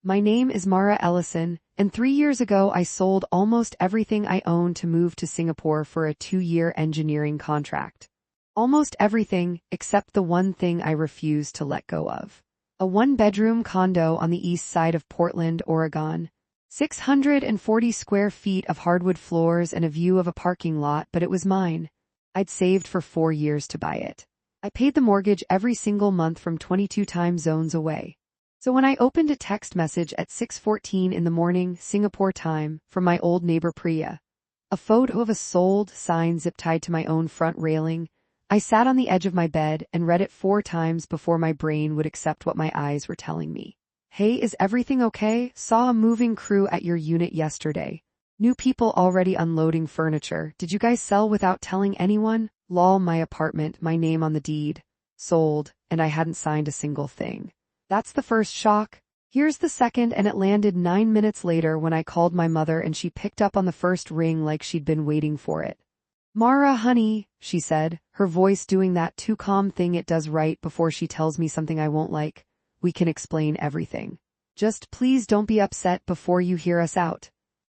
My name is Mara Ellison, and 3 years ago I sold almost everything I owned to move to Singapore for a 2-year engineering contract. Almost everything, except the one thing I refused to let go of. A 1-bedroom condo on the east side of Portland, Oregon. 640 square feet of hardwood floors and a view of a parking lot, but it was mine. I'd saved for 4 years to buy it. I paid the mortgage every single month from 22 time zones away. So when I opened a text message at 6:14 in the morning, Singapore time, from my old neighbor Priya, a photo of a sold sign zip-tied to my own front railing, I sat on the edge of my bed and read it 4 times before my brain would accept what my eyes were telling me. Hey, is everything okay? Saw a moving crew at your unit yesterday. New people already unloading furniture. Did you guys sell without telling anyone? Lol, my apartment, my name on the deed. Sold, and I hadn't signed a single thing. That's the first shock. Here's the second, and it landed 9 minutes later when I called my mother and she picked up on the first ring like she'd been waiting for it. Mara, honey, she said, her voice doing that too calm thing it does right before she tells me something I won't like. We can explain everything. Just please don't be upset before you hear us out.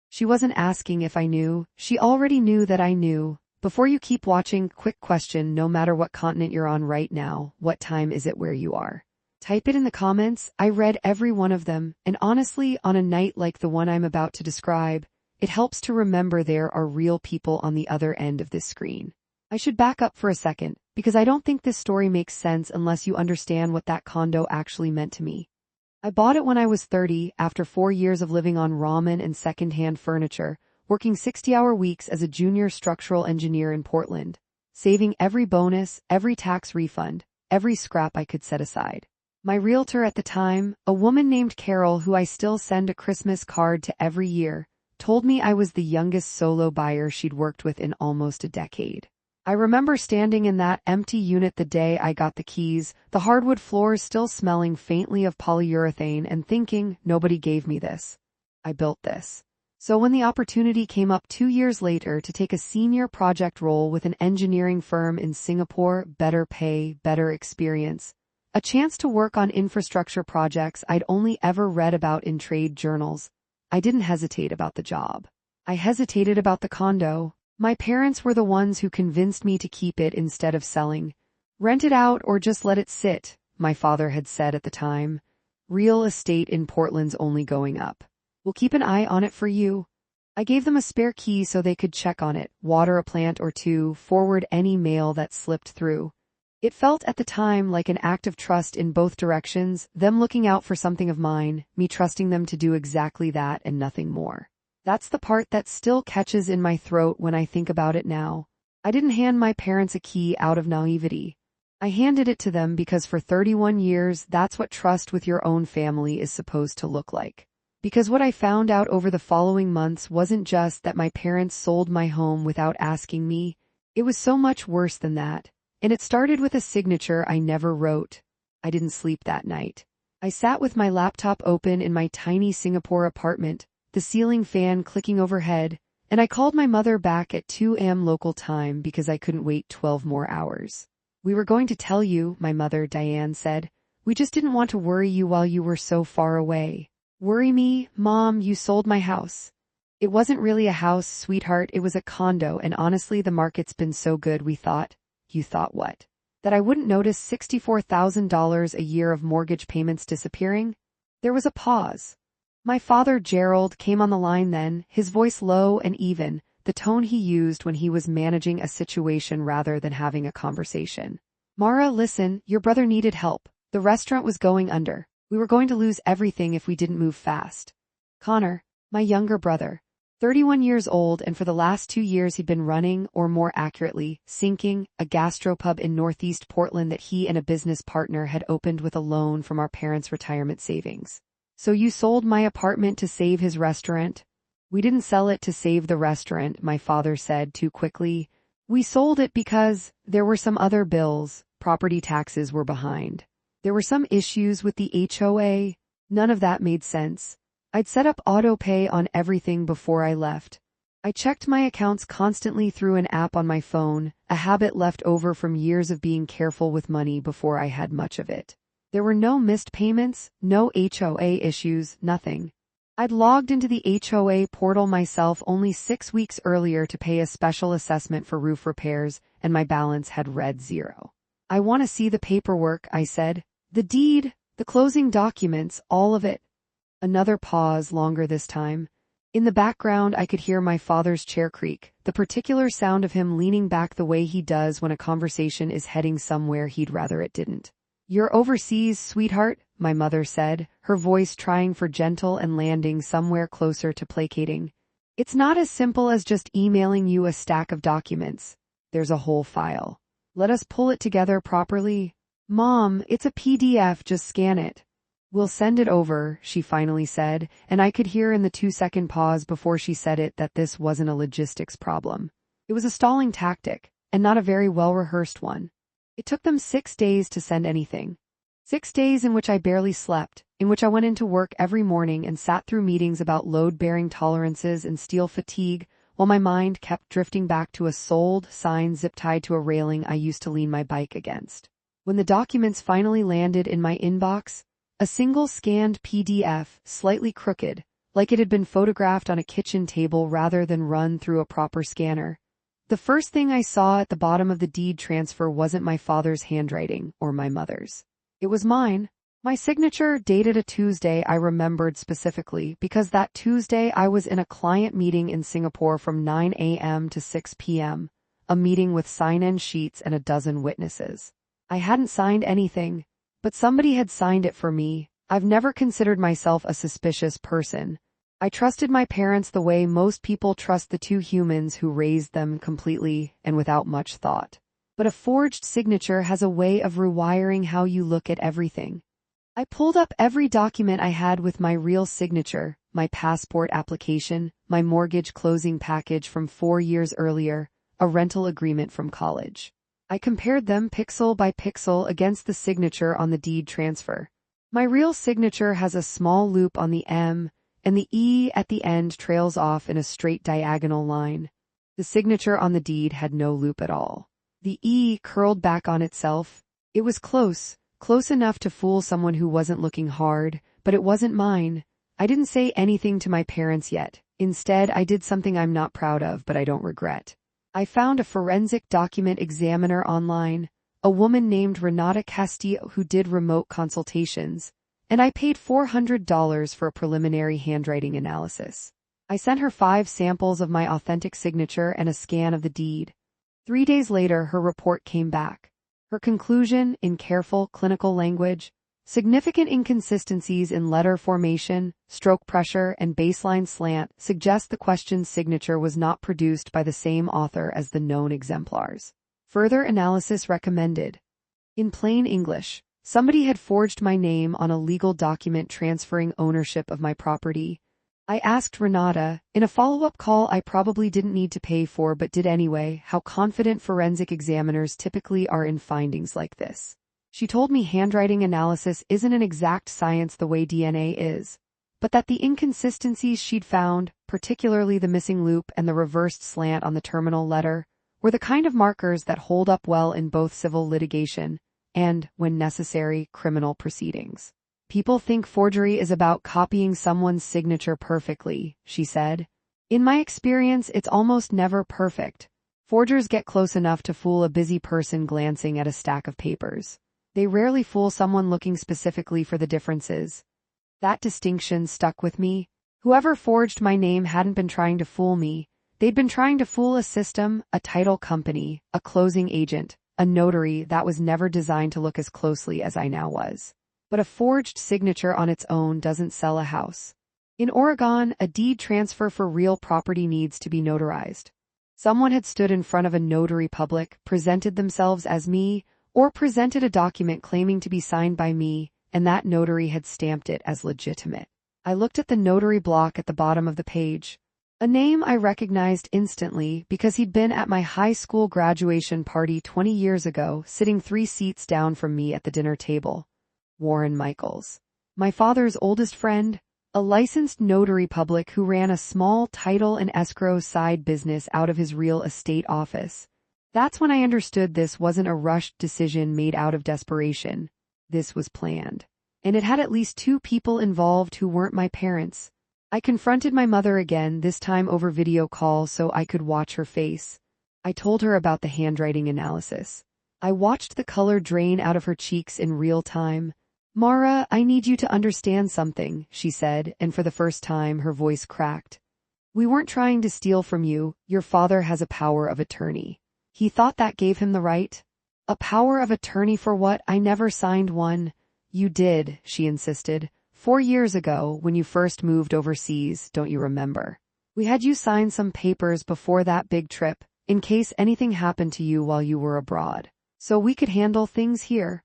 She wasn't asking if I knew, she already knew that I knew. Before you keep watching, quick question, no matter what continent you're on right now, what time is it where you are? Type it in the comments. I read every one of them, and honestly, on a night like the one I'm about to describe, it helps to remember there are real people on the other end of this screen. I should back up for a second, because I don't think this story makes sense unless you understand what that condo actually meant to me. I bought it when I was 30, after 4 years of living on ramen and second-hand furniture, working 60-hour weeks as a junior structural engineer in Portland, saving every bonus, every tax refund, every scrap I could set aside. My realtor at the time, a woman named Carol who I still send a Christmas card to every year, told me I was the youngest solo buyer she'd worked with in almost a decade. I remember standing in that empty unit the day I got the keys, the hardwood floors still smelling faintly of polyurethane, and thinking, nobody gave me this. I built this. So when the opportunity came up 2 years later to take a senior project role with an engineering firm in Singapore, better pay, better experience, a chance to work on infrastructure projects I'd only ever read about in trade journals, I didn't hesitate about the job. I hesitated about the condo. My parents were the ones who convinced me to keep it instead of selling. Rent it out or just let it sit, my father had said at the time. Real estate in Portland's only going up. We'll keep an eye on it for you. I gave them a spare key so they could check on it, water a plant or two, forward any mail that slipped through. It felt at the time like an act of trust in both directions, them looking out for something of mine, me trusting them to do exactly that and nothing more. That's the part that still catches in my throat when I think about it now. I didn't hand my parents a key out of naivety. I handed it to them because for 31 years that's what trust with your own family is supposed to look like. Because what I found out over the following months wasn't just that my parents sold my home without asking me, it was so much worse than that. And it started with a signature I never wrote. I didn't sleep that night. I sat with my laptop open in my tiny Singapore apartment, the ceiling fan clicking overhead, and I called my mother back at 2 a.m. local time because I couldn't wait 12 more hours. We were going to tell you, my mother, Diane, said. We just didn't want to worry you while you were so far away. Worry me, Mom, you sold my house. It wasn't really a house, sweetheart, it was a condo, and honestly the market's been so good we thought. You thought what? That I wouldn't notice $64,000 a year of mortgage payments disappearing? There was a pause. My father, Gerald, came on the line then, his voice low and even, the tone he used when he was managing a situation rather than having a conversation. Mara, listen, your brother needed help. The restaurant was going under. We were going to lose everything if we didn't move fast. Connor, my younger brother, 31 years old, and for the last 2 years he'd been running, or more accurately, sinking, a gastropub in northeast Portland that he and a business partner had opened with a loan from our parents' retirement savings. So you sold my apartment to save his restaurant? We didn't sell it to save the restaurant, my father said too quickly. We sold it because there were some other bills, property taxes were behind. There were some issues with the HOA. None of that made sense. I'd set up auto pay on everything before I left. I checked my accounts constantly through an app on my phone, a habit left over from years of being careful with money before I had much of it. There were no missed payments, no HOA issues, nothing. I'd logged into the HOA portal myself only 6 weeks earlier to pay a special assessment for roof repairs, and my balance had read 0. "I want to see the paperwork," I said. "The deed, the closing documents, all of it." Another pause, longer this time. In the background I could hear my father's chair creak, the particular sound of him leaning back the way he does when a conversation is heading somewhere he'd rather it didn't. "You're overseas, sweetheart," my mother said, her voice trying for gentle and landing somewhere closer to placating. "It's not as simple as just emailing you a stack of documents. There's a whole file. Let us pull it together properly." "Mom, it's a PDF, just scan it." "We'll send it over," she finally said, and I could hear in the 2-second pause before she said it that this wasn't a logistics problem. It was a stalling tactic, and not a very well-rehearsed one. It took them 6 days to send anything. 6 days in which I barely slept, in which I went into work every morning and sat through meetings about load-bearing tolerances and steel fatigue, while my mind kept drifting back to a sold sign zip-tied to a railing I used to lean my bike against. When the documents finally landed in my inbox, a single scanned PDF, slightly crooked, like it had been photographed on a kitchen table rather than run through a proper scanner. The first thing I saw at the bottom of the deed transfer wasn't my father's handwriting or my mother's. It was mine. My signature, dated a Tuesday, I remembered specifically because that Tuesday I was in a client meeting in Singapore from 9 a.m. to 6 p.m., a meeting with sign-in sheets and a dozen witnesses. I hadn't signed anything, but somebody had signed it for me. I've never considered myself a suspicious person. I trusted my parents the way most people trust the two humans who raised them, completely and without much thought. But a forged signature has a way of rewiring how you look at everything. I pulled up every document I had with my real signature, my passport application, my mortgage closing package from 4 years earlier, a rental agreement from college. I compared them pixel by pixel against the signature on the deed transfer. My real signature has a small loop on the M, and the E at the end trails off in a straight diagonal line. The signature on the deed had no loop at all. The E curled back on itself. It was close enough to fool someone who wasn't looking hard, but it wasn't mine. I didn't say anything to my parents yet. Instead, I did something I'm not proud of, but I don't regret. I found a forensic document examiner online, a woman named Renata Castillo who did remote consultations, and I paid $400 for a preliminary handwriting analysis. I sent her 5 samples of my authentic signature and a scan of the deed. 3 days later, her report came back. Her conclusion, in careful, clinical language: significant inconsistencies in letter formation, stroke pressure, and baseline slant suggest the questioned signature was not produced by the same author as the known exemplars. Further analysis recommended. In plain English, somebody had forged my name on a legal document transferring ownership of my property. I asked Renata, in a follow-up call I probably didn't need to pay for but did anyway, how confident forensic examiners typically are in findings like this. She told me handwriting analysis isn't an exact science the way DNA is, but that the inconsistencies she'd found, particularly the missing loop and the reversed slant on the terminal letter, were the kind of markers that hold up well in both civil litigation and, when necessary, criminal proceedings. "People think forgery is about copying someone's signature perfectly," she said. "In my experience, it's almost never perfect. Forgers get close enough to fool a busy person glancing at a stack of papers. They rarely fool someone looking specifically for the differences." That distinction stuck with me. Whoever forged my name hadn't been trying to fool me. They'd been trying to fool a system, a title company, a closing agent, a notary that was never designed to look as closely as I now was. But a forged signature on its own doesn't sell a house. In Oregon, a deed transfer for real property needs to be notarized. Someone had stood in front of a notary public, presented themselves as me, or presented a document claiming to be signed by me, and that notary had stamped it as legitimate. I looked at the notary block at the bottom of the page. A name I recognized instantly because he'd been at my high school graduation party 20 years ago, sitting 3 seats down from me at the dinner table. Warren Michaels. My father's oldest friend, a licensed notary public who ran a small title and escrow side business out of his real estate office. That's when I understood this wasn't a rushed decision made out of desperation. This was planned. And it had at least two people involved who weren't my parents. I confronted my mother again, this time over video call so I could watch her face. I told her about the handwriting analysis. I watched the color drain out of her cheeks in real time. "Mara, I need you to understand something," she said, and for the first time her voice cracked. "We weren't trying to steal from you. Your father has a power of attorney. He thought that gave him the right." "A power of attorney for what? I never signed one." "You did," she insisted. 4 years ago, when you first moved overseas, don't you remember? We had you sign some papers before that big trip, in case anything happened to you while you were abroad. So we could handle things here."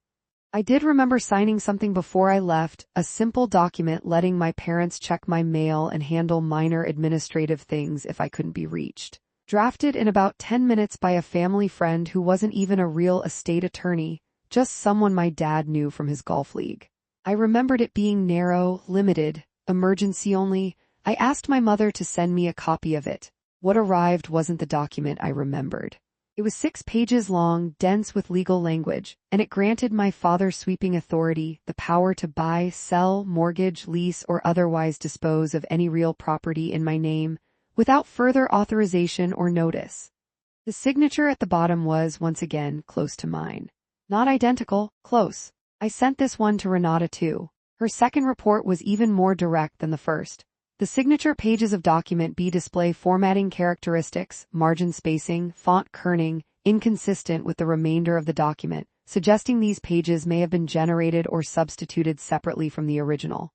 I did remember signing something before I left, a simple document letting my parents check my mail and handle minor administrative things if I couldn't be reached. Drafted in about 10 minutes by a family friend who wasn't even a real estate attorney, just someone my dad knew from his golf league. I remembered it being narrow, limited, emergency only. I asked my mother to send me a copy of it. What arrived wasn't the document I remembered. It was 6 pages long, dense with legal language, and it granted my father sweeping authority, the power to buy, sell, mortgage, lease, or otherwise dispose of any real property in my name, without further authorization or notice. The signature at the bottom was, once again, close to mine. Not identical, close. I sent this one to Renata too. Her second report was even more direct than the first. The signature pages of document B display formatting characteristics, margin spacing, font kerning, inconsistent with the remainder of the document, suggesting these pages may have been generated or substituted separately from the original.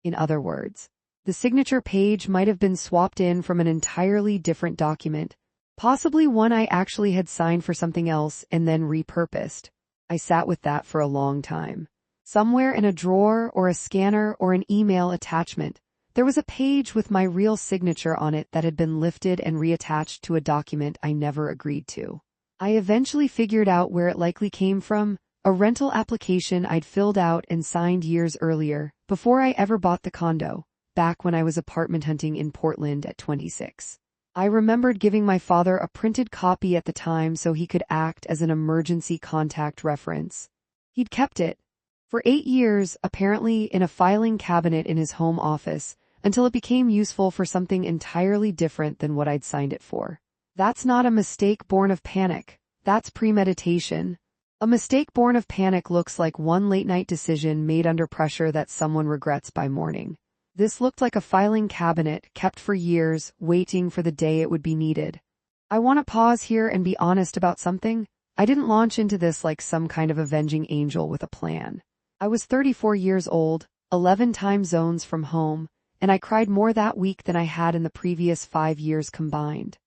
In other words, the signature page might have been swapped in from an entirely different document, possibly one I actually had signed for something else and then repurposed. I sat with that for a long time. Somewhere in a drawer or a scanner or an email attachment, there was a page with my real signature on it that had been lifted and reattached to a document I never agreed to. I eventually figured out where it likely came from, a rental application I'd filled out and signed years earlier, before I ever bought the condo, back when I was apartment hunting in Portland at 26. I remembered giving my father a printed copy at the time so he could act as an emergency contact reference. He'd kept it for 8 years, apparently in a filing cabinet in his home office, until it became useful for something entirely different than what I'd signed it for. That's not a mistake born of panic. That's premeditation. A mistake born of panic looks like one late-night decision made under pressure that someone regrets by morning. This looked like a filing cabinet kept for years, waiting for the day it would be needed. I want to pause here and be honest about something. I didn't launch into this like some kind of avenging angel with a plan. I was 34 years old, 11 time zones from home, and I cried more that week than I had in the previous 5 years combined.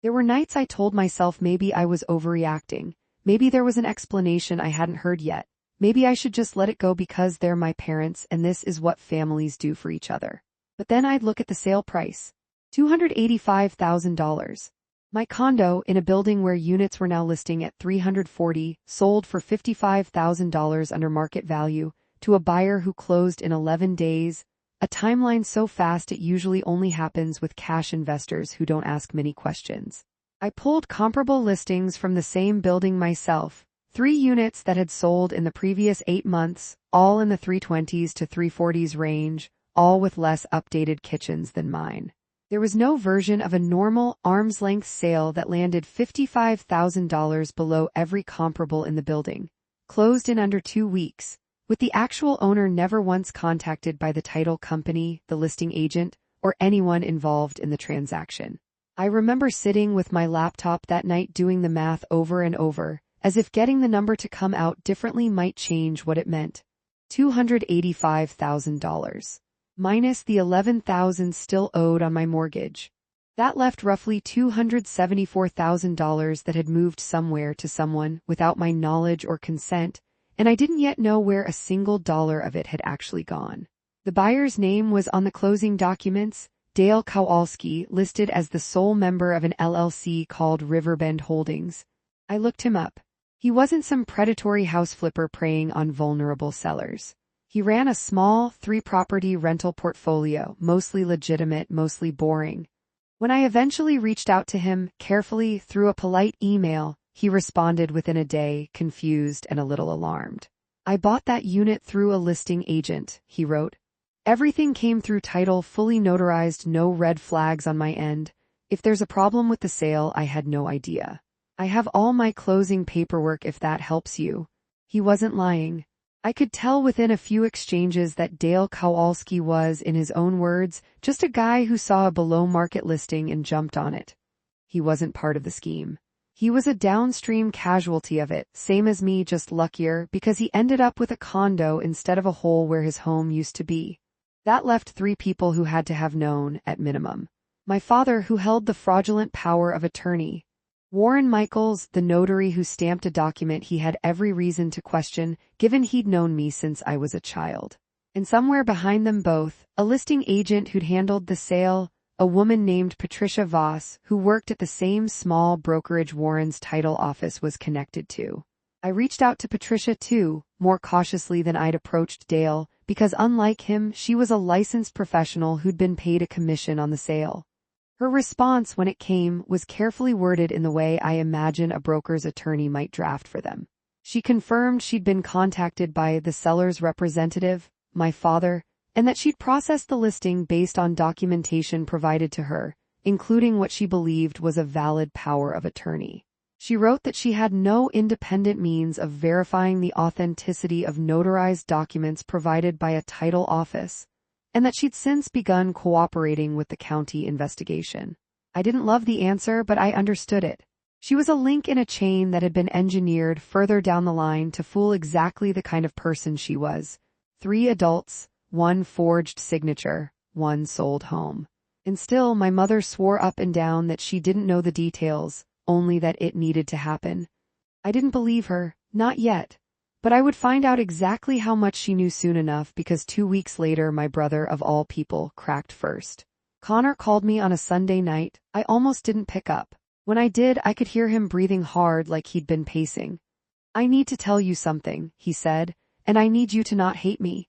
There were nights I told myself maybe I was overreacting, maybe there was an explanation I hadn't heard yet, maybe I should just let it go because they're my parents and this is what families do for each other. But then I'd look at the sale price. $285,000. My condo, in a building where units were now listing at $340, sold for $55,000 under market value, to a buyer who closed in 11 days, a timeline so fast it usually only happens with cash investors who don't ask many questions. I pulled comparable listings from the same building myself, 3 units that had sold in the previous 8 months, all in the 320s to 340s range, all with less updated kitchens than mine. There was no version of a normal arm's-length sale that landed $55,000 below every comparable in the building, closed in under 2 weeks, with the actual owner never once contacted by the title company, the listing agent, or anyone involved in the transaction. I remember sitting with my laptop that night doing the math over and over, as if getting the number to come out differently might change what it meant. $285,000. Minus the $11,000 still owed on my mortgage. That left roughly $274,000 that had moved somewhere to someone without my knowledge or consent, and I didn't yet know where a single dollar of it had actually gone. The buyer's name was on the closing documents, Dale Kowalski, listed as the sole member of an LLC called Riverbend Holdings. I looked him up. He wasn't some predatory house flipper preying on vulnerable sellers. He ran a small, 3-property rental portfolio, mostly legitimate, mostly boring. When I eventually reached out to him, carefully, through a polite email, he responded within a day, confused and a little alarmed. I bought that unit through a listing agent, he wrote. Everything came through title, fully notarized, no red flags on my end. If there's a problem with the sale, I had no idea. I have all my closing paperwork if that helps you. He wasn't lying. I could tell within a few exchanges that Dale Kowalski was, in his own words, just a guy who saw a below-market listing and jumped on it. He wasn't part of the scheme. He was a downstream casualty of it, same as me, just luckier, because he ended up with a condo instead of a hole where his home used to be. That left 3 people who had to have known, at minimum. My father, who held the fraudulent power of attorney. Warren Michaels, the notary who stamped a document he had every reason to question, given he'd known me since I was a child. And somewhere behind them both, a listing agent who'd handled the sale, a woman named Patricia Voss, who worked at the same small brokerage Warren's title office was connected to. I reached out to Patricia too, more cautiously than I'd approached Dale, because unlike him, she was a licensed professional who'd been paid a commission on the sale. Her response when it came was carefully worded in the way I imagine a broker's attorney might draft for them. She confirmed she'd been contacted by the seller's representative, my father, and that she'd processed the listing based on documentation provided to her, including what she believed was a valid power of attorney. She wrote that she had no independent means of verifying the authenticity of notarized documents provided by a title office, and that she'd since begun cooperating with the county investigation. I didn't love the answer, but I understood it. She was a link in a chain that had been engineered further down the line to fool exactly the kind of person she was. 3 adults, 1 forged signature, 1 sold home. And still, my mother swore up and down that she didn't know the details, only that it needed to happen. I didn't believe her, not yet. But I would find out exactly how much she knew soon enough, because 2 weeks later my brother, of all people, cracked first. Connor called me on a Sunday night. I almost didn't pick up. When I did, I could hear him breathing hard like he'd been pacing. I need to tell you something, he said, and I need you to not hate me.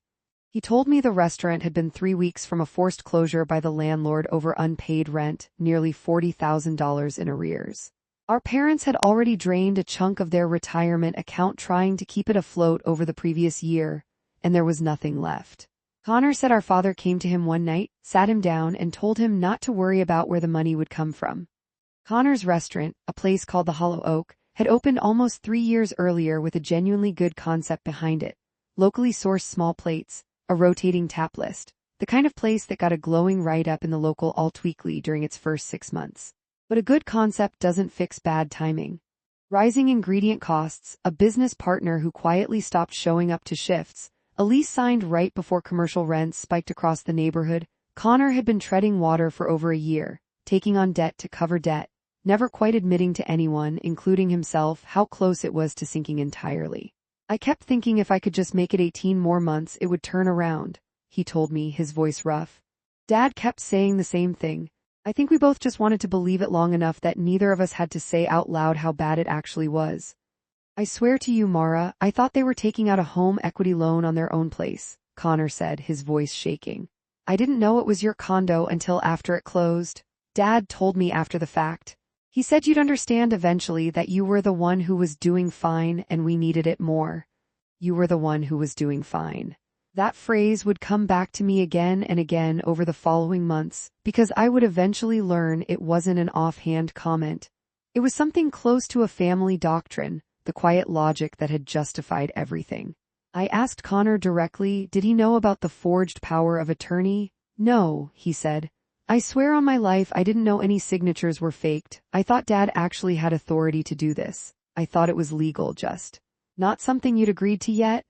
He told me the restaurant had been 3 weeks from a forced closure by the landlord over unpaid rent, nearly $40,000 in arrears. Our parents had already drained a chunk of their retirement account trying to keep it afloat over the previous year, and there was nothing left. Connor said our father came to him one night, sat him down, and told him not to worry about where the money would come from. Connor's restaurant, a place called the Hollow Oak, had opened almost 3 years earlier with a genuinely good concept behind it. Locally sourced small plates, a rotating tap list, the kind of place that got a glowing write-up in the local Alt Weekly during its first 6 months. But a good concept doesn't fix bad timing. Rising ingredient costs, a business partner who quietly stopped showing up to shifts, a lease signed right before commercial rents spiked across the neighborhood. Connor had been treading water for over a year, taking on debt to cover debt, never quite admitting to anyone, including himself, how close it was to sinking entirely. I kept thinking if I could just make it 18 more months, it would turn around, he told me, his voice rough. Dad kept saying the same thing. I think we both just wanted to believe it long enough that neither of us had to say out loud how bad it actually was. I swear to you, Mara, I thought they were taking out a home equity loan on their own place, Connor said, his voice shaking. I didn't know it was your condo until after it closed. Dad told me after the fact. He said you'd understand eventually that you were the one who was doing fine and we needed it more. You were the one who was doing fine. That phrase would come back to me again and again over the following months, because I would eventually learn it wasn't an offhand comment. It was something close to a family doctrine, the quiet logic that had justified everything. I asked Connor directly, did he know about the forged power of attorney? No, he said. I swear on my life I didn't know any signatures were faked. I thought Dad actually had authority to do this. I thought it was legal, just not something you'd agreed to yet.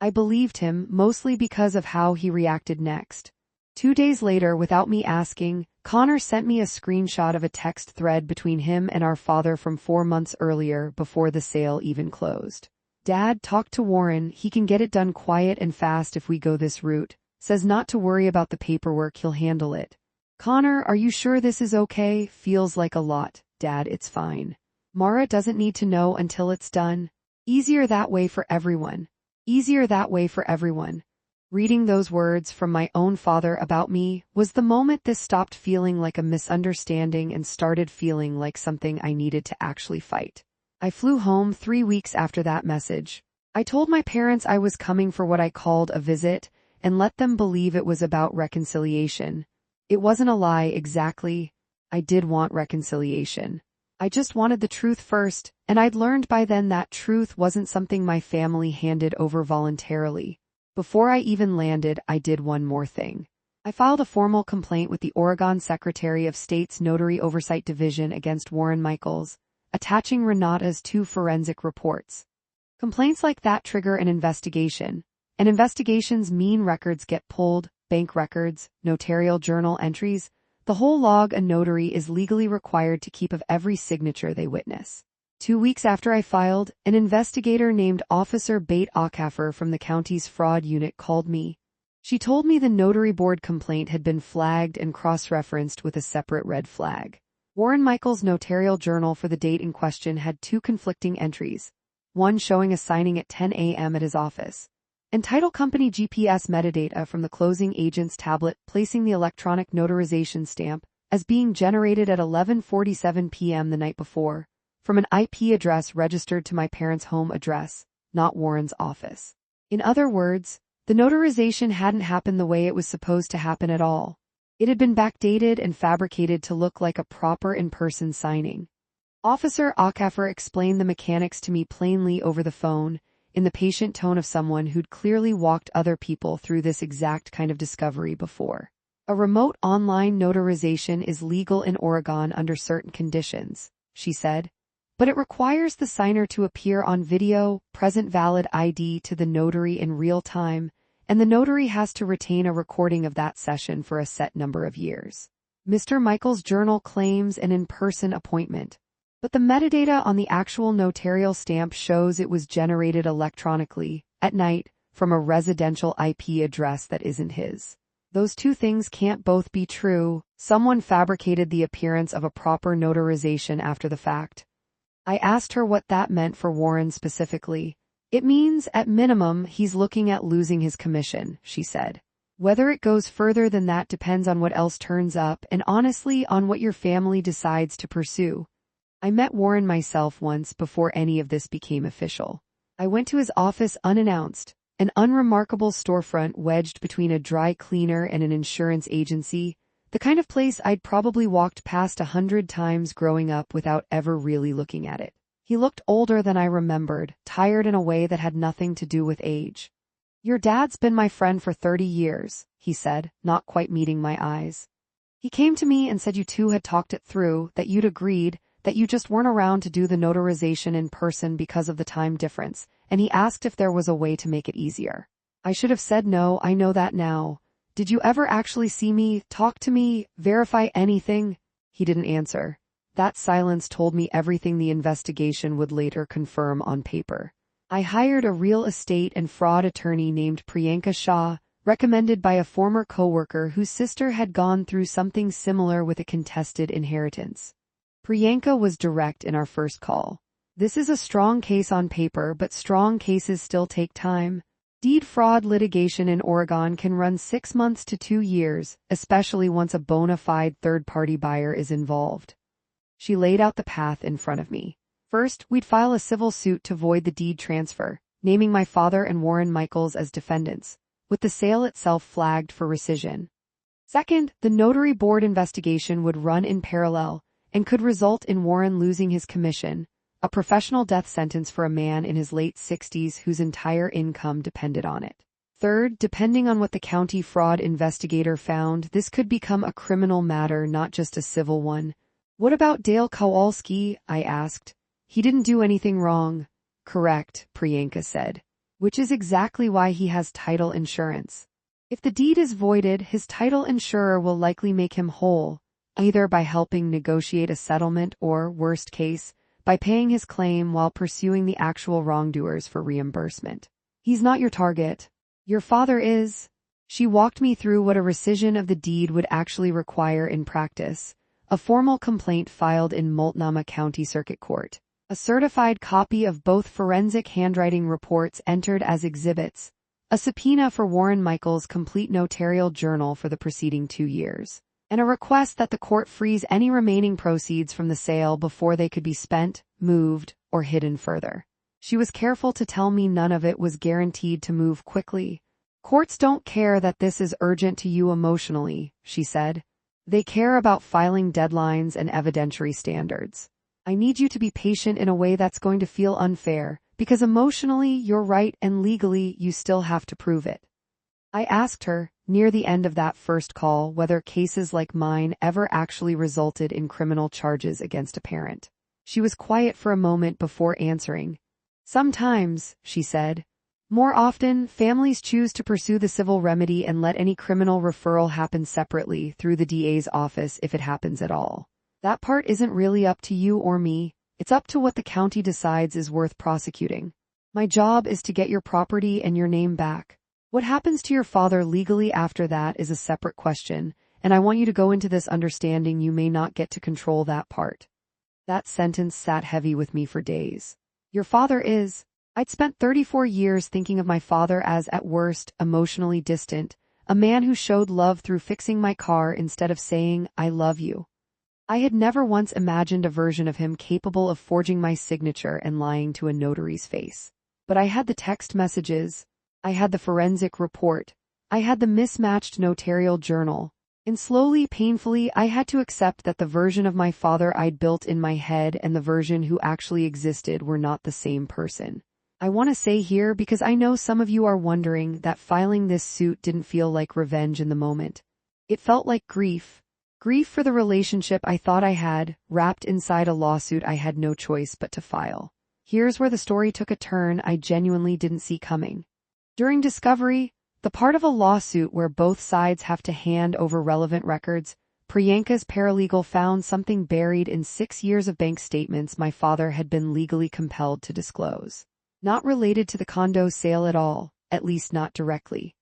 I believed him, mostly because of how he reacted next. 2 days later, without me asking, Connor sent me a screenshot of a text thread between him and our father from 4 months earlier, before the sale even closed. Dad, talked to Warren, he can get it done quiet and fast if we go this route. Says not to worry about the paperwork, he'll handle it. Connor, are you sure this is okay? Feels like a lot. Dad, it's fine. Mara doesn't need to know until it's done. Easier that way for everyone. Easier that way for everyone. Reading those words from my own father about me was the moment this stopped feeling like a misunderstanding and started feeling like something I needed to actually fight. I flew home 3 weeks after that message. I told my parents I was coming for what I called a visit and let them believe it was about reconciliation. It wasn't a lie exactly. I did want reconciliation. I just wanted the truth first, and I'd learned by then that truth wasn't something my family handed over voluntarily. Before I even landed, I did one more thing. I filed a formal complaint with the Oregon Secretary of State's Notary Oversight Division against Warren Michaels, attaching Renata's 2 forensic reports. Complaints like that trigger an investigation, and investigations mean records get pulled, bank records, notarial journal entries, the whole log a notary is legally required to keep of every signature they witness. 2 weeks after I filed, an investigator named Officer Bate Ockafer from the county's fraud unit called me. She told me the notary board complaint had been flagged and cross-referenced with a separate red flag. Warren Michaels' notarial journal for the date in question had 2 conflicting entries, one showing a signing at 10 a.m. at his office, and title company GPS metadata from the closing agent's tablet placing the electronic notarization stamp as being generated at 11:47 p.m. the night before, from an IP address registered to my parents' home address, not Warren's office. In other words, the notarization hadn't happened the way it was supposed to happen at all. It had been backdated and fabricated to look like a proper in-person signing. Officer Ockafer explained the mechanics to me plainly over the phone, in the patient tone of someone who'd clearly walked other people through this exact kind of discovery before. A remote online notarization is legal in Oregon under certain conditions, she said, but it requires the signer to appear on video, present valid ID to the notary in real time, and the notary has to retain a recording of that session for a set number of years. Mr. Michaels' journal claims an in-person appointment, but the metadata on the actual notarial stamp shows it was generated electronically, at night, from a residential IP address that isn't his. Those 2 things can't both be true. Someone fabricated the appearance of a proper notarization after the fact. I asked her what that meant for Warren specifically. It means, at minimum, he's looking at losing his commission, she said. Whether it goes further than that depends on what else turns up and honestly on what your family decides to pursue. I met Warren myself once before any of this became official. I went to his office unannounced, an unremarkable storefront wedged between a dry cleaner and an insurance agency, the kind of place I'd probably walked past 100 times growing up without ever really looking at it. He looked older than I remembered, tired in a way that had nothing to do with age. "Your dad's been my friend for 30 years, he said, not quite meeting my eyes. "He came to me and said you 2 had talked it through, that you'd agreed, that you just weren't around to do the notarization in person because of the time difference, and he asked if there was a way to make it easier. I should have said no, I know that now. Did you ever actually see me, talk to me, verify anything?" He didn't answer. That silence told me everything the investigation would later confirm on paper. I hired a real estate and fraud attorney named Priyanka Shah, recommended by a former coworker whose sister had gone through something similar with a contested inheritance. Priyanka was direct in our first call. "This is a strong case on paper, but strong cases still take time. Deed fraud litigation in Oregon can run 6 months to 2 years, especially once a bona fide third-party buyer is involved." She laid out the path in front of me. First, we'd file a civil suit to void the deed transfer, naming my father and Warren Michaels as defendants, with the sale itself flagged for rescission. Second, the notary board investigation would run in parallel and could result in Warren losing his commission, a professional death sentence for a man in his late 60s whose entire income depended on it. Third, depending on what the county fraud investigator found, this could become a criminal matter, not just a civil one. "What about Dale Kowalski?" I asked. "He didn't do anything wrong." "Correct," Priyanka said. "Which is exactly why he has title insurance. If the deed is voided, his title insurer will likely make him whole, either by helping negotiate a settlement or, worst case, by paying his claim while pursuing the actual wrongdoers for reimbursement. He's not your target. Your father is." She walked me through what a rescission of the deed would actually require in practice: a formal complaint filed in Multnomah County Circuit Court, a certified copy of both forensic handwriting reports entered as exhibits, a subpoena for Warren Michaels' complete notarial journal for the preceding 2 years, and a request that the court freeze any remaining proceeds from the sale before they could be spent, moved, or hidden further. She was careful to tell me none of it was guaranteed to move quickly. Courts don't care that this is urgent to you emotionally, she said. They care about filing deadlines and evidentiary standards. I need you to be patient in a way that's going to feel unfair, because emotionally you're right and legally you still have to prove it. I asked her, near the end of that first call, whether cases like mine ever actually resulted in criminal charges against a parent. She was quiet for a moment before answering. Sometimes, she said. More often, families choose to pursue the civil remedy and let any criminal referral happen separately through the DA's office if it happens at all. That part isn't really up to you or me. It's up to what the county decides is worth prosecuting. My job is to get your property and your name back. What happens to your father legally after that is a separate question, and I want you to go into this understanding you may not get to control that part. That sentence sat heavy with me for days. Your father is... I'd spent 34 years thinking of my father as, at worst, emotionally distant, a man who showed love through fixing my car instead of saying, I love you. I had never once imagined a version of him capable of forging my signature and lying to a notary's face. But I had the text messages, I had the forensic report, I had the mismatched notarial journal, and slowly, painfully, I had to accept that the version of my father I'd built in my head and the version who actually existed were not the same person. I want to say here, because I know some of you are wondering, that filing this suit didn't feel like revenge in the moment. It felt like grief. Grief for the relationship I thought I had, wrapped inside a lawsuit I had no choice but to file. Here's where the story took a turn I genuinely didn't see coming. During discovery, the part of a lawsuit where both sides have to hand over relevant records, Priyanka's paralegal found something buried in 6 years of bank statements my father had been legally compelled to disclose. Not related to the condo sale at all, at least not directly.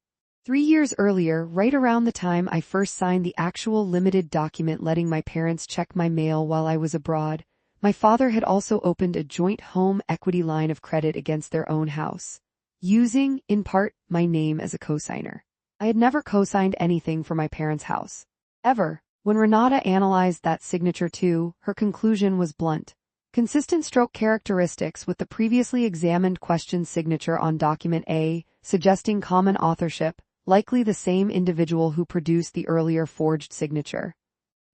3 years earlier, right around the time I first signed the actual limited document letting my parents check my mail while I was abroad, my father had also opened a joint home equity line of credit against their own house, using, in part, my name as a cosigner. I had never cosigned anything for my parents' house. Ever. When Renata analyzed that signature too, her conclusion was blunt. Consistent stroke characteristics with the previously examined question signature on document A, suggesting common authorship, likely the same individual who produced the earlier forged signature.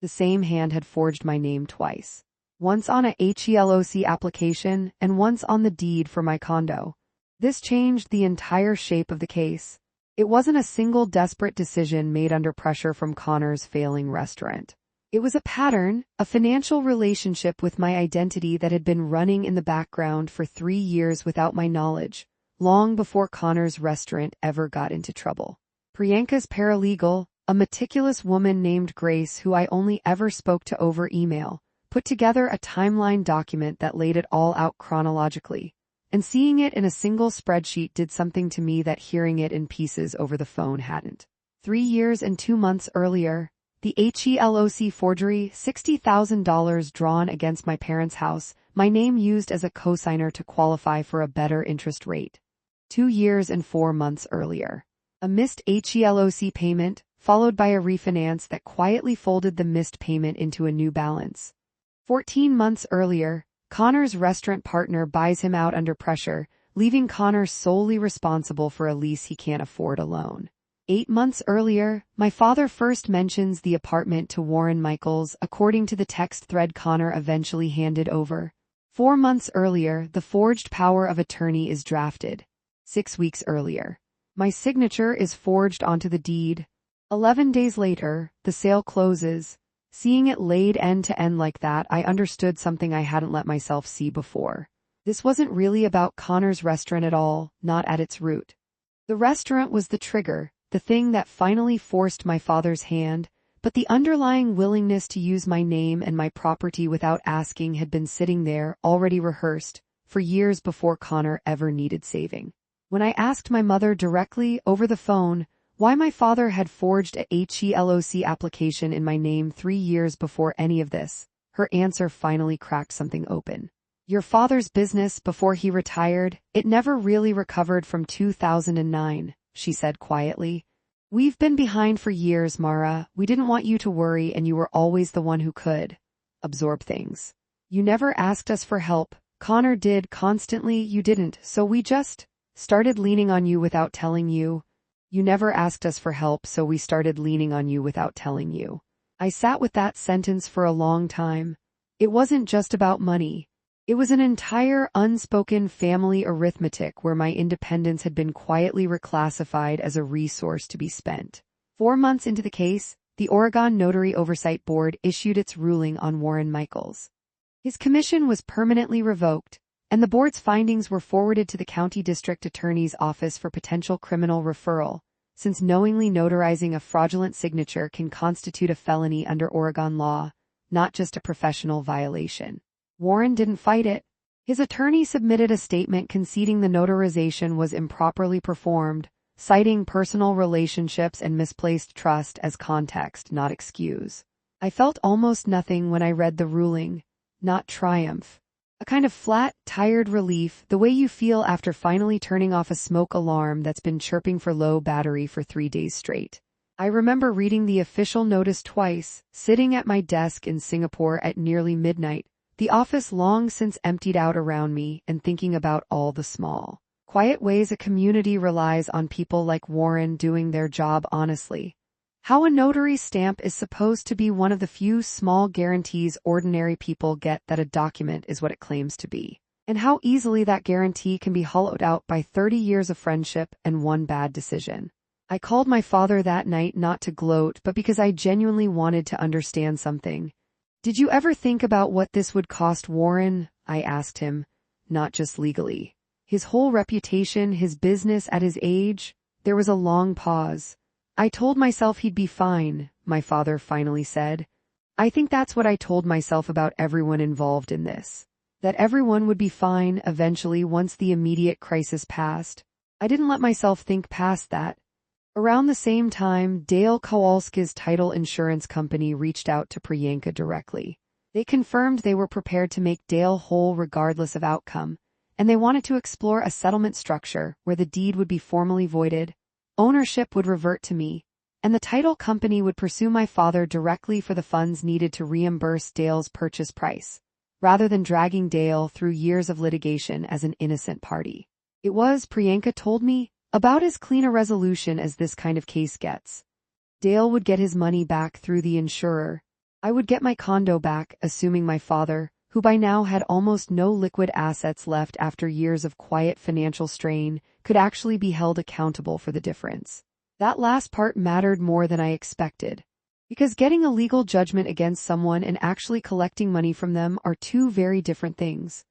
The same hand had forged my name twice. Once on a HELOC application and once on the deed for my condo. This changed the entire shape of the case. It wasn't a single desperate decision made under pressure from Connor's failing restaurant. It was a pattern, a financial relationship with my identity that had been running in the background for 3 years without my knowledge, long before Connor's restaurant ever got into trouble. Priyanka's paralegal, a meticulous woman named Grace who I only ever spoke to over email, put together a timeline document that laid it all out chronologically, and seeing it in a single spreadsheet did something to me that hearing it in pieces over the phone hadn't. 3 years and 2 months earlier, the HELOC forgery, $60,000 drawn against my parents' house, my name used as a cosigner to qualify for a better interest rate. 2 years and 4 months earlier, a missed HELOC payment, followed by a refinance that quietly folded the missed payment into a new balance. 14 months earlier, Connor's restaurant partner buys him out under pressure, leaving Connor solely responsible for a lease he can't afford alone. 8 months earlier, my father first mentions the apartment to Warren Michaels, according to the text thread Connor eventually handed over. 4 months earlier, the forged power of attorney is drafted. 6 weeks earlier, my signature is forged onto the deed. 11 days later, the sale closes. Seeing it laid end to end like that, I understood something I hadn't let myself see before. This wasn't really about Connor's restaurant at all, not at its root. The restaurant was the trigger, the thing that finally forced my father's hand, but the underlying willingness to use my name and my property without asking had been sitting there, already rehearsed, for years before Connor ever needed saving. When I asked my mother directly, over the phone, why my father had forged a HELOC application in my name 3 years before any of this, her answer finally cracked something open. Your father's business before he retired, it never really recovered from 2009. She said quietly. We've been behind for years, Mara. We didn't want you to worry and you were always the one who could absorb things. You never asked us for help, Connor did constantly, you didn't, so we just started leaning on you without telling you. You never asked us for help, so we started leaning on you without telling you. I sat with that sentence for a long time. It wasn't just about money. It was an entire unspoken family arithmetic where my independence had been quietly reclassified as a resource to be spent. 4 months into the case, the Oregon Notary Oversight Board issued its ruling on Warren Michaels. His commission was permanently revoked, and the board's findings were forwarded to the county district attorney's office for potential criminal referral, since knowingly notarizing a fraudulent signature can constitute a felony under Oregon law, not just a professional violation. Warren didn't fight it. His attorney submitted a statement conceding the notarization was improperly performed, citing personal relationships and misplaced trust as context, not excuse. I felt almost nothing when I read the ruling, not triumph. A kind of flat, tired relief, the way you feel after finally turning off a smoke alarm that's been chirping for low battery for 3 days straight. I remember reading the official notice twice, sitting at my desk in Singapore at nearly midnight, the office long since emptied out around me, and thinking about all the small, quiet ways a community relies on people like Warren doing their job honestly. How a notary stamp is supposed to be one of the few small guarantees ordinary people get that a document is what it claims to be, and how easily that guarantee can be hollowed out by 30 years of friendship and one bad decision. I called my father that night not to gloat, but because I genuinely wanted to understand something. Did you ever think about what this would cost Warren? I asked him. Not just legally. His whole reputation, his business at his age. There was a long pause. I told myself he'd be fine, my father finally said. I think that's what I told myself about everyone involved in this. That everyone would be fine eventually once the immediate crisis passed. I didn't let myself think past that. Around the same time, Dale Kowalski's title insurance company reached out to Priyanka directly. They confirmed they were prepared to make Dale whole regardless of outcome, and they wanted to explore a settlement structure where the deed would be formally voided, ownership would revert to me, and the title company would pursue my father directly for the funds needed to reimburse Dale's purchase price, rather than dragging Dale through years of litigation as an innocent party. It was, Priyanka told me, about as clean a resolution as this kind of case gets. Dale would get his money back through the insurer. I would get my condo back, assuming my father, who by now had almost no liquid assets left after years of quiet financial strain, could actually be held accountable for the difference. That last part mattered more than I expected. Because getting a legal judgment against someone and actually collecting money from them are two very different things.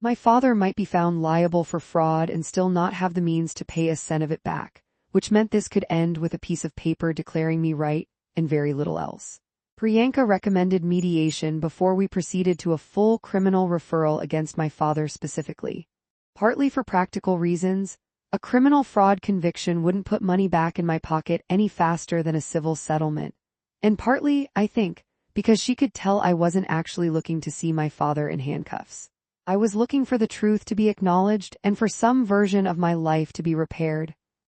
My father might be found liable for fraud and still not have the means to pay a cent of it back, which meant this could end with a piece of paper declaring me right and very little else. Priyanka recommended mediation before we proceeded to a full criminal referral against my father specifically. Partly for practical reasons, a criminal fraud conviction wouldn't put money back in my pocket any faster than a civil settlement. And partly, I think, because she could tell I wasn't actually looking to see my father in handcuffs. I was looking for the truth to be acknowledged and for some version of my life to be repaired.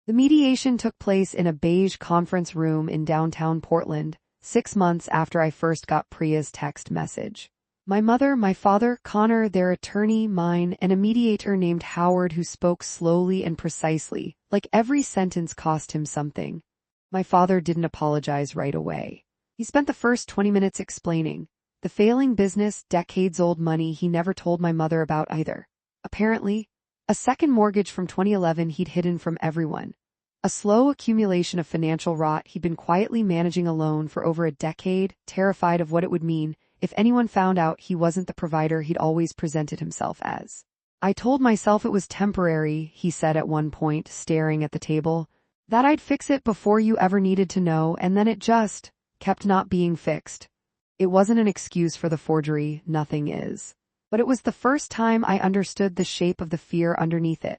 The mediation took place in a beige conference room in downtown Portland, 6 months after I first got Priya's text message. My mother, my father, Connor, their attorney, mine, and a mediator named Howard who spoke slowly and precisely, like every sentence cost him something. My father didn't apologize right away. He spent the first 20 minutes explaining the failing business, decades-old money he never told my mother about either. Apparently, a second mortgage from 2011 he'd hidden from everyone. A slow accumulation of financial rot he'd been quietly managing alone for over a decade, terrified of what it would mean if anyone found out he wasn't the provider he'd always presented himself as. I told myself it was temporary, he said at one point, staring at the table, that I'd fix it before you ever needed to know, and then it just kept not being fixed. It wasn't an excuse for the forgery, nothing is. But it was the first time I understood the shape of the fear underneath it.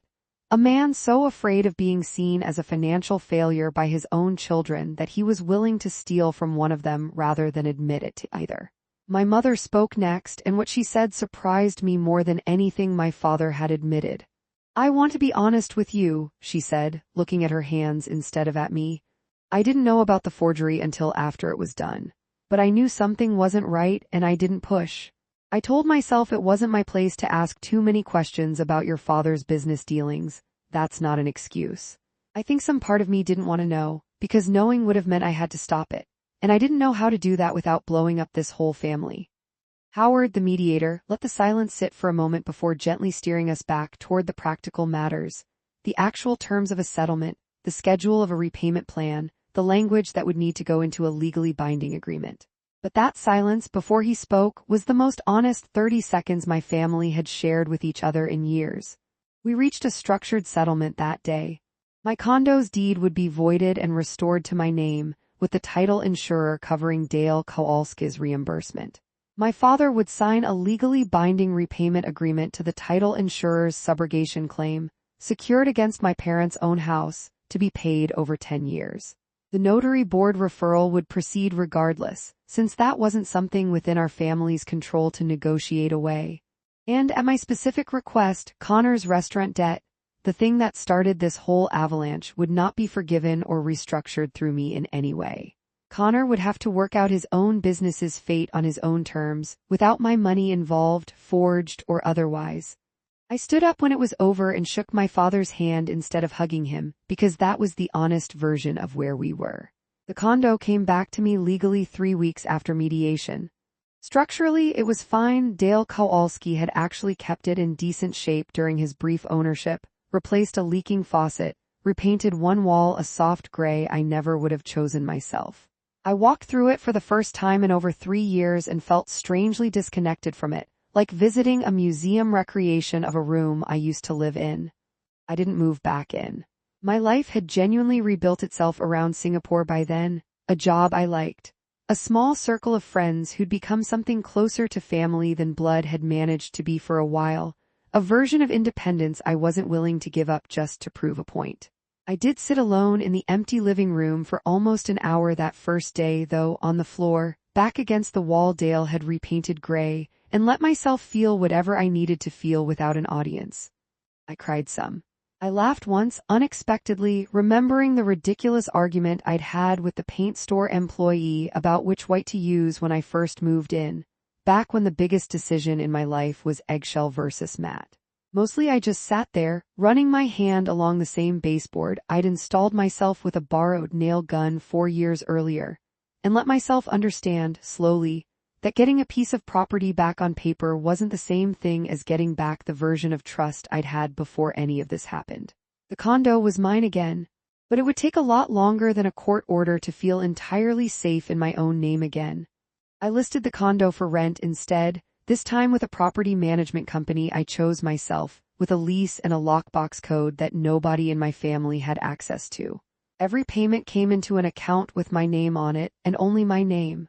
A man so afraid of being seen as a financial failure by his own children that he was willing to steal from one of them rather than admit it to either. My mother spoke next, and what she said surprised me more than anything my father had admitted. I want to be honest with you, she said, looking at her hands instead of at me. I didn't know about the forgery until after it was done. But I knew something wasn't right and I didn't push. I told myself it wasn't my place to ask too many questions about your father's business dealings. That's not an excuse. I think some part of me didn't want to know, because knowing would have meant I had to stop it. And I didn't know how to do that without blowing up this whole family. Howard, the mediator, let the silence sit for a moment before gently steering us back toward the practical matters. The actual terms of a settlement, the schedule of a repayment plan, the language that would need to go into a legally binding agreement. But that silence before he spoke was the most honest 30 seconds my family had shared with each other in years. We reached a structured settlement that day. My condo's deed would be voided and restored to my name, with the title insurer covering Dale Kowalski's reimbursement. My father would sign a legally binding repayment agreement to the title insurer's subrogation claim, secured against my parents' own house, to be paid over 10 years. The notary board referral would proceed regardless, since that wasn't something within our family's control to negotiate away. And at my specific request, Connor's restaurant debt, the thing that started this whole avalanche, would not be forgiven or restructured through me in any way. Connor would have to work out his own business's fate on his own terms, without my money involved, forged or otherwise. I stood up when it was over and shook my father's hand instead of hugging him, because that was the honest version of where we were. The condo came back to me legally 3 weeks after mediation. Structurally, it was fine. Dale Kowalski had actually kept it in decent shape during his brief ownership, replaced a leaking faucet, repainted one wall a soft gray I never would have chosen myself. I walked through it for the first time in over 3 years and felt strangely disconnected from it, like visiting a museum recreation of a room I used to live in. I didn't move back in. My life had genuinely rebuilt itself around Singapore by then, a job I liked, a small circle of friends who'd become something closer to family than blood had managed to be for a while, a version of independence I wasn't willing to give up just to prove a point. I did sit alone in the empty living room for almost an hour that first day, though, on the floor, back against the wall Dale had repainted gray, and let myself feel whatever I needed to feel without an audience. I cried some. I laughed once, unexpectedly, remembering the ridiculous argument I'd had with the paint store employee about which white to use when I first moved in, back when the biggest decision in my life was eggshell versus matte. Mostly I just sat there, running my hand along the same baseboard I'd installed myself with a borrowed nail gun 4 years earlier, and let myself understand, slowly, that getting a piece of property back on paper wasn't the same thing as getting back the version of trust I'd had before any of this happened. The condo was mine again, but it would take a lot longer than a court order to feel entirely safe in my own name again. I listed the condo for rent instead, this time with a property management company I chose myself, with a lease and a lockbox code that nobody in my family had access to. Every payment came into an account with my name on it, and only my name.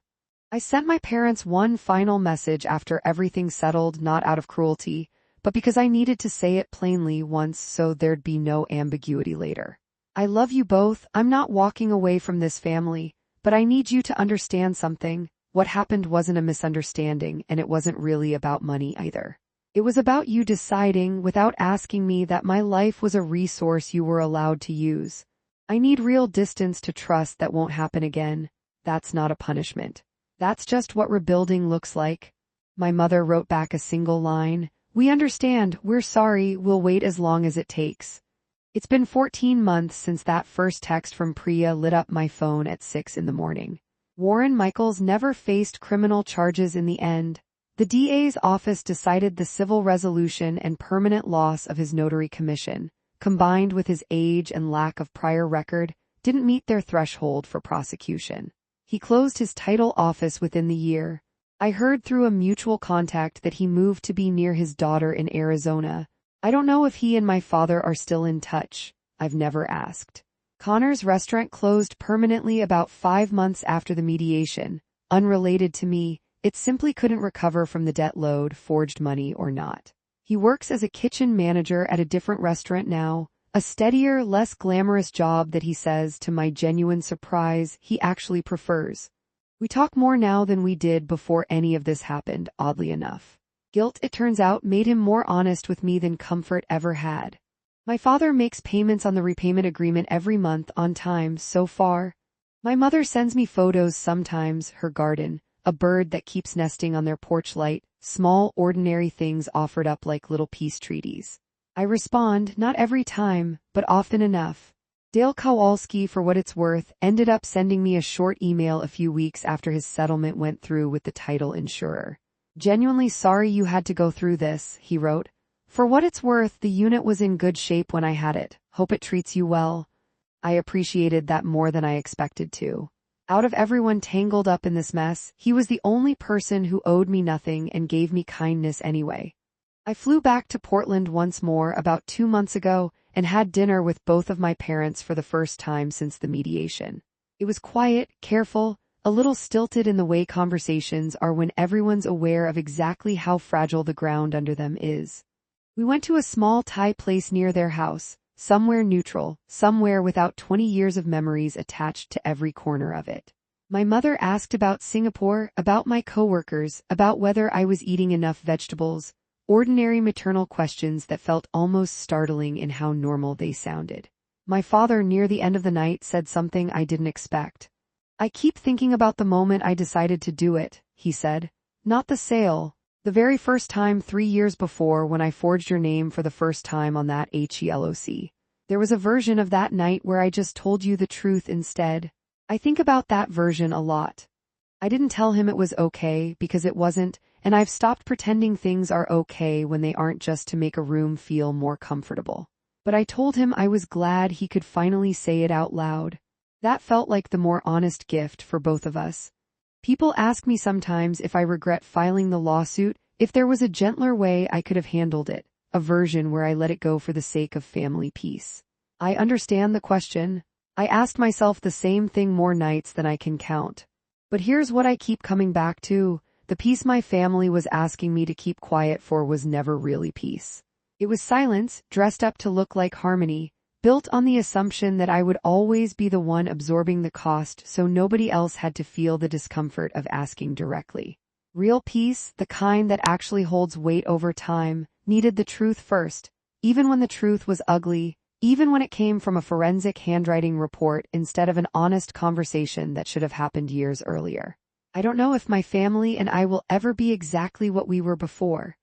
I sent my parents one final message after everything settled, not out of cruelty, but because I needed to say it plainly once so there'd be no ambiguity later. I love you both. I'm not walking away from this family, but I need you to understand something. What happened wasn't a misunderstanding, and it wasn't really about money either. It was about you deciding, without asking me, that my life was a resource you were allowed to use. I need real distance to trust that won't happen again. That's not a punishment. That's just what rebuilding looks like. My mother wrote back a single line. We understand, we're sorry, we'll wait as long as it takes. It's been 14 months since that first text from Priya lit up my phone at 6 in the morning. Warren Michaels never faced criminal charges in the end. The DA's office decided the civil resolution and permanent loss of his notary commission, combined with his age and lack of prior record, didn't meet their threshold for prosecution. He closed his title office within the year. I heard through a mutual contact that he moved to be near his daughter in Arizona. I don't know if he and my father are still in touch. I've never asked. Connor's restaurant closed permanently about 5 months after the mediation. Unrelated to me, it simply couldn't recover from the debt load, forged money or not. He works as a kitchen manager at a different restaurant now. A steadier, less glamorous job that he says, to my genuine surprise, he actually prefers. We talk more now than we did before any of this happened, oddly enough. Guilt, it turns out, made him more honest with me than comfort ever had. My father makes payments on the repayment agreement every month on time so far. My mother sends me photos sometimes, her garden, a bird that keeps nesting on their porch light, small, ordinary things offered up like little peace treaties. I respond, not every time, but often enough. Dale Kowalski, for what it's worth, ended up sending me a short email a few weeks after his settlement went through with the title insurer. Genuinely sorry you had to go through this, he wrote. For what it's worth, the unit was in good shape when I had it. Hope it treats you well. I appreciated that more than I expected to. Out of everyone tangled up in this mess, he was the only person who owed me nothing and gave me kindness anyway. I flew back to Portland once more about 2 months ago and had dinner with both of my parents for the first time since the mediation. It was quiet, careful, a little stilted in the way conversations are when everyone's aware of exactly how fragile the ground under them is. We went to a small Thai place near their house, somewhere neutral, somewhere without 20 years of memories attached to every corner of it. My mother asked about Singapore, about my coworkers, about whether I was eating enough vegetables, ordinary maternal questions that felt almost startling in how normal they sounded. My father, near the end of the night, said something I didn't expect. I keep thinking about the moment I decided to do it, he said. Not the sale. The very first time 3 years before when I forged your name for the first time on that HELOC. There was a version of that night where I just told you the truth instead. I think about that version a lot. I didn't tell him it was okay because it wasn't, and I've stopped pretending things are okay when they aren't, just to make a room feel more comfortable. But I told him I was glad he could finally say it out loud. That felt like the more honest gift for both of us. People ask me sometimes if I regret filing the lawsuit, if there was a gentler way I could have handled it, a version where I let it go for the sake of family peace. I understand the question. I asked myself the same thing more nights than I can count. But here's what I keep coming back to. The peace my family was asking me to keep quiet for was never really peace. It was silence, dressed up to look like harmony, built on the assumption that I would always be the one absorbing the cost so nobody else had to feel the discomfort of asking directly. Real peace, the kind that actually holds weight over time, needed the truth first, even when the truth was ugly, even when it came from a forensic handwriting report instead of an honest conversation that should have happened years earlier. I don't know if my family and I will ever be exactly what we were before.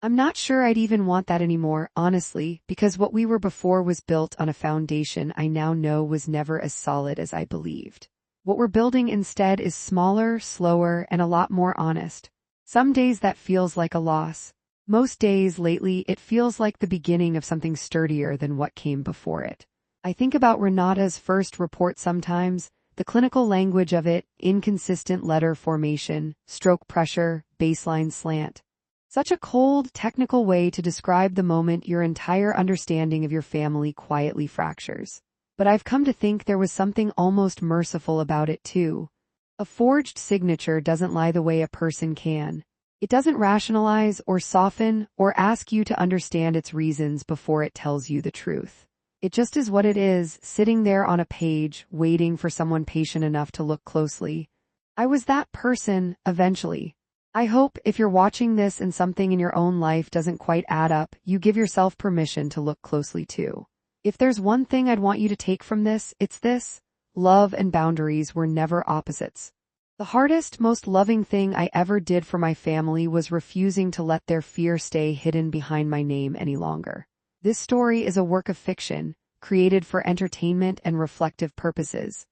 I'm not sure I'd even want that anymore, honestly, because what we were before was built on a foundation I now know was never as solid as I believed. What we're building instead is smaller, slower, and a lot more honest. Some days that feels like a loss. Most days lately it feels like the beginning of something sturdier than what came before it. I think about Renata's first report sometimes, the clinical language of it, inconsistent letter formation, stroke pressure, baseline slant. Such a cold, technical way to describe the moment your entire understanding of your family quietly fractures. But I've come to think there was something almost merciful about it too. A forged signature doesn't lie the way a person can. It doesn't rationalize or soften or ask you to understand its reasons before it tells you the truth. It just is what it is, sitting there on a page, waiting for someone patient enough to look closely. I was that person, eventually. I hope if you're watching this and something in your own life doesn't quite add up, you give yourself permission to look closely too. If there's one thing I'd want you to take from this, it's this. Love and boundaries were never opposites. The hardest, most loving thing I ever did for my family was refusing to let their fear stay hidden behind my name any longer. This story is a work of fiction, created for entertainment and reflective purposes.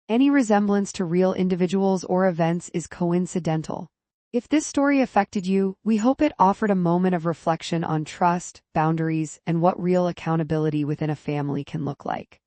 Any resemblance to real individuals or events is coincidental. If this story affected you, we hope it offered a moment of reflection on trust, boundaries, and what real accountability within a family can look like.